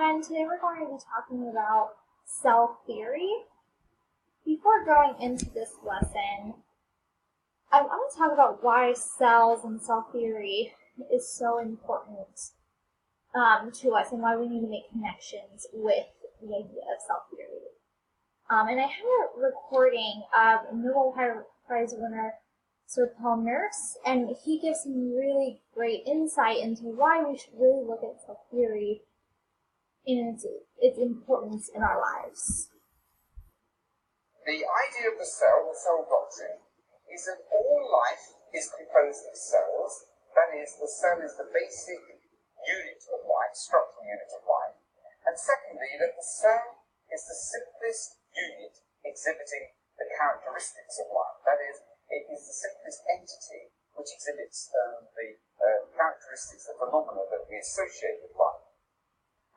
and today we're going to be talking about cell theory. Before going into this lesson, I want to talk about why cells and cell theory is so important to us and why we need to make connections with the idea of cell theory. And I have a recording of Nobel Prize winner Sir Paul Nurse, and he gives some really great insight into why we should really look at cell theory and its importance in our lives. The idea of the cell doctrine, is that all life is composed of cells. That is, the cell is the basic unit of life, structural unit of life. And secondly, that the cell is the simplest unit exhibiting the characteristics of life. That is, it is the simplest entity which exhibits the characteristics, the phenomena that we associate with life.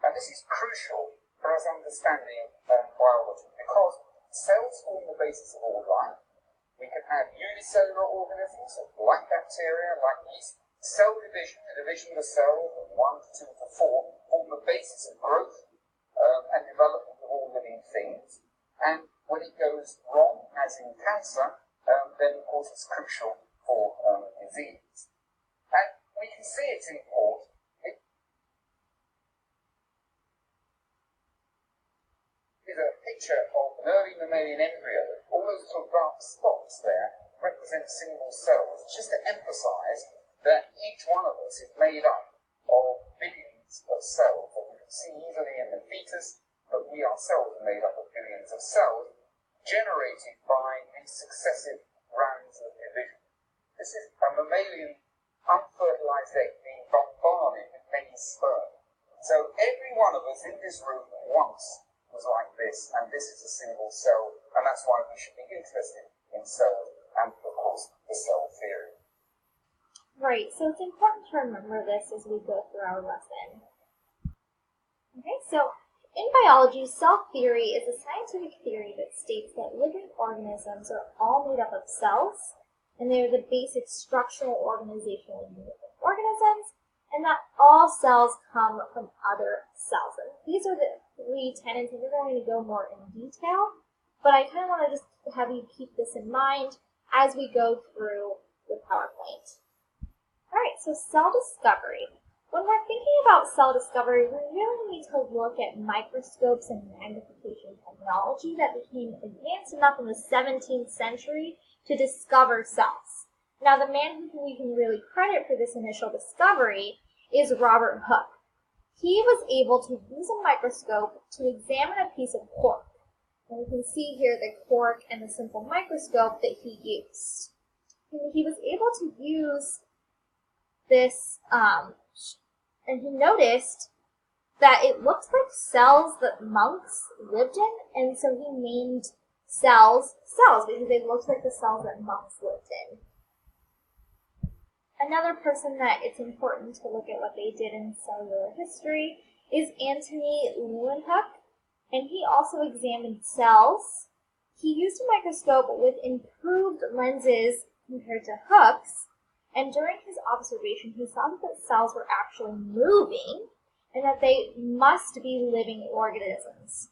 And this is crucial for us understanding biology, because cells form the basis of all life. We can have unicellular organisms like bacteria, like yeast. Cell division, the division of a cell from 1 to 2 to 4, form the basis of growth and development of all living things. And when it goes wrong, as in cancer, then of course it's crucial for disease. And we can see its import. It is a picture of an early mammalian embryo. All those little dark spots there represent single cells, just to emphasize that each one of us is made up of billions of cells that we can see easily in the fetus, but we ourselves are made up of billions of cells generated by these successive rounds of division. This is a mammalian unfertilized egg being bombarded with many sperm. So every one of us in this room once was like this, and this is a single cell, and that's why we should be interested in cells and, of course, the cell theory. Right, so it's important to remember this as we go through our lesson. Okay, so in biology, cell theory is a scientific theory that states that living organisms are all made up of cells, and they are the basic structural organizational unit of organisms, and that all cells come from other cells. And these are the three tenets, and we're going to go more in detail, but I kind of want to just have you keep this in mind as we go through the PowerPoint. All right, so cell discovery. When we're thinking about cell discovery, we really need to look at microscopes and magnification technology that became advanced enough in the 17th century to discover cells. Now, the man who we can really credit for this initial discovery is Robert Hooke. He was able to use a microscope to examine a piece of cork. And we can see here the cork and the simple microscope that he used. And he was able to use this, and he noticed that it looked like cells that monks lived in, and so he named cells because they looked like the cells that monks lived in. Another person that it's important to look at what they did in cellular history is Antony Leeuwenhoek, and he also examined cells. He used a microscope with improved lenses compared to Hooke's, and during his observation, he saw that the cells were actually moving and that they must be living organisms.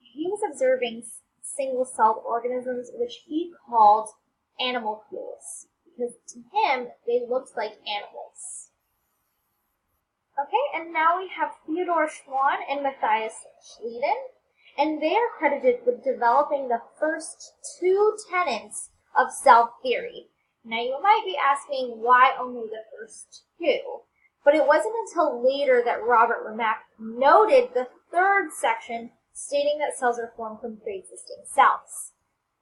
He was observing single-celled organisms, which he called animalcules, because to him, they looked like animals. Okay, and now we have Theodor Schwann and Matthias Schleiden, and they are credited with developing the first two tenets of cell theory. Now, you might be asking why only the first two, but it wasn't until later that Robert Remak noted the third section stating that cells are formed from pre-existing cells.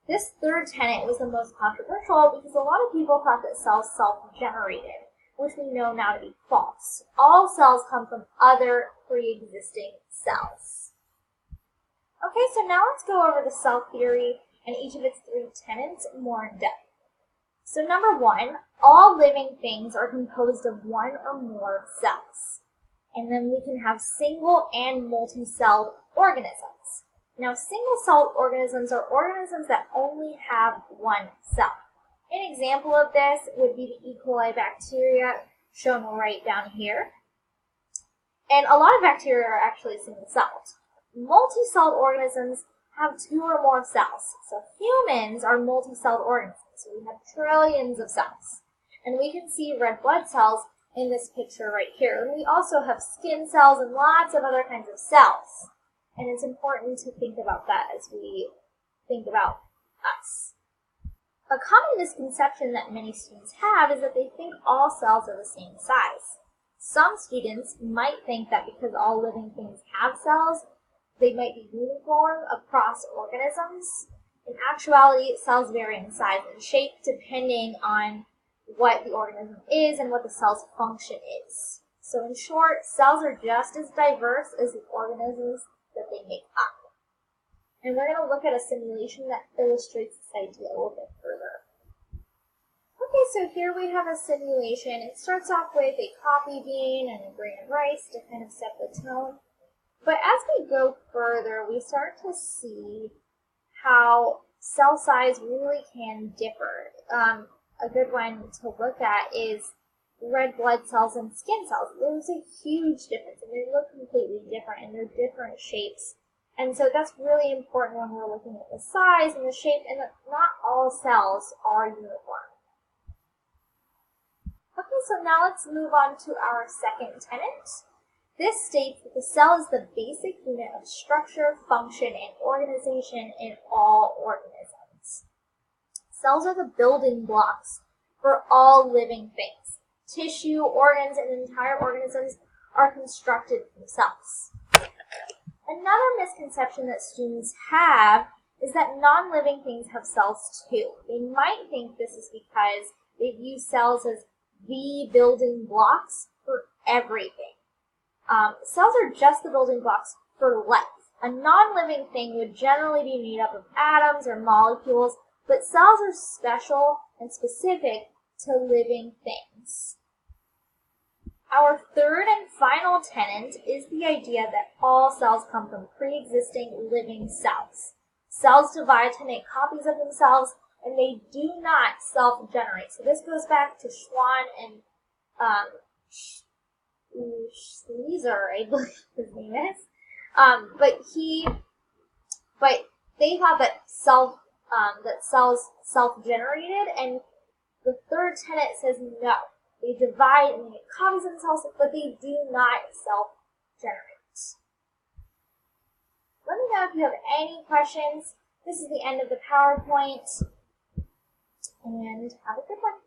This third tenet was the most controversial because a lot of people thought that cells self-generated, which we know now to be false. All cells come from other pre-existing cells. Okay, so now let's go over the cell theory and each of its three tenets more in depth. So number one, all living things are composed of one or more cells. And then we can have single and multi-celled organisms. Now, single-celled organisms are organisms that only have one cell. An example of this would be the E. coli bacteria, shown right down here. And a lot of bacteria are actually single-celled. Multi-celled organisms have 2 or more cells. So humans are multi-celled organisms. So we have trillions of cells. And we can see red blood cells in this picture right here. And we also have skin cells and lots of other kinds of cells. And it's important to think about that as we think about us. A common misconception that many students have is that they think all cells are the same size. Some students might think that because all living things have cells, they might be uniform across organisms. In actuality, cells vary in size and shape depending on what the organism is and what the cell's function is. So in short, cells are just as diverse as the organisms that they make up. And we're going to look at a simulation that illustrates this idea a little bit further. Okay, so here we have a simulation. It starts off with a coffee bean and a grain of rice to kind of set the tone. But as we go further, we start to see how cell size really can differ. A good one to look at is red blood cells and skin cells. There's a huge difference, and they look completely different, and they're different shapes. And so that's really important when we're looking at the size and the shape, and that not all cells are uniform. Okay, so now let's move on to our second tenet. This states that the cell is the basic unit of structure, function, and organization in all organisms. Cells are the building blocks for all living things. Tissue, organs, and entire organisms are constructed from cells. Another misconception that students have is that non-living things have cells too. They might think this is because they view cells as the building blocks for everything. Cells are just the building blocks for life. A non-living thing would generally be made up of atoms or molecules, but cells are special and specific to living things. Our third and final tenet is the idea that all cells come from pre-existing living cells. Cells divide to make copies of themselves, and they do not self-generate. So this goes back to Schwann and Schleicher, I believe his name is. But they thought that cells self-generated, and the third tenet says no. They divide and make copies of themselves, but they do not self-generate. Let me know if you have any questions. This is the end of the PowerPoint, and have a good one.